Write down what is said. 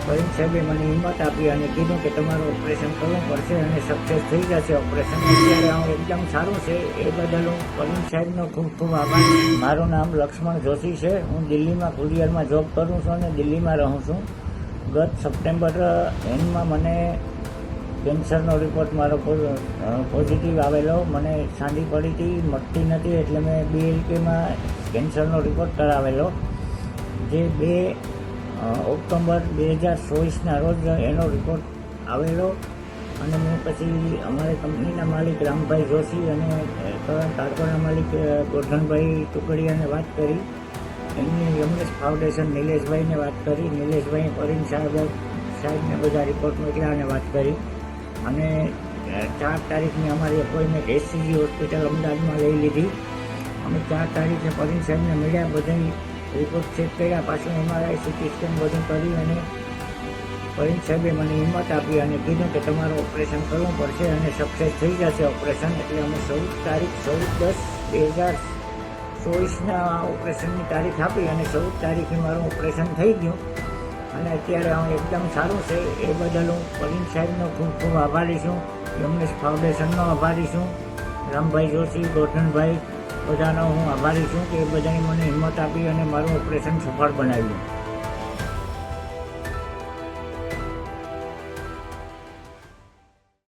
પરિણ સાહેબે મને હિંમત આપી અને કીધું કે તમારું ઓપરેશન કરવું પડશે અને સક્સેસ થઈ જશે ઓપરેશન. અત્યારે હું એકદમ સારું છે. એ બદલ હું પરિણ સાહેબનો ખૂબ ખૂબ આભાર. મારું નામ લક્ષ્મણ જોશી છે. હું દિલ્હીમાં કુરિયરમાં જોબ કરું છું અને દિલ્હીમાં રહું છું. ગત સપ્ટેમ્બર એન્ડમાં મને કેન્સરનો રિપોર્ટ મારો પોઝિટિવ આવેલો. મને સાંધી પડી હતી, મટતી નથી, એટલે મેં BLKમાં કેન્સરનો રિપોર્ટ કરાવેલો. જે 2 ઓક્ટોબર 2024ના રોજ એનો રિપોર્ટ આવેલો. અને મેં પછી અમારી કંપનીના માલિક રામભાઈ જોશી અને કારખાના માલિક ગોરધનભાઈ ટુકડિયાને વાત કરી. એમની યમનેશ ફાઉન્ડેશન નિલેશભાઈને વાત કરી. નિલેશભાઈ પરિણ સાહેબને બધા રિપોર્ટ મોકલ્યા અને વાત કરી. અને 4 તારીખની અમારી એપોઇન્ટમેન્ટ SCG હોસ્પિટલ અમદાવાદમાં લઈ લીધી. અમે 4 તારીખે પરિણ સાહેબને મળ્યા, બધા રિપોર્ટ ચેક કર્યા, પાછું MRI CT સ્કેન બધું કરી અને પરિણ સાહેબે મને હિંમત આપી અને કીધું કે તમારું ઓપરેશન કરવું પડશે અને સક્સેસ થઈ જશે ઓપરેશન. એટલે અમે 14 તારીખ 14/10/2024ના ઓપરેશનની તારીખ આપી અને 14 તારીખે મારું ઓપરેશન થઈ ગયું અને અત્યારે હું એકદમ સારું છે. એ બદલ હું પરિણ સાહેબનો ખૂબ ખૂબ આભારી છું. યમનેશ ફાઉન્ડેશનનો આભારી છું. રામભાઈ જોશી, ગોરધનભાઈ બધાનો હું આભારી છું કે એ બધાએ મને હિંમત આપી અને મારું ઓપરેશન સફળ બનાવ્યું.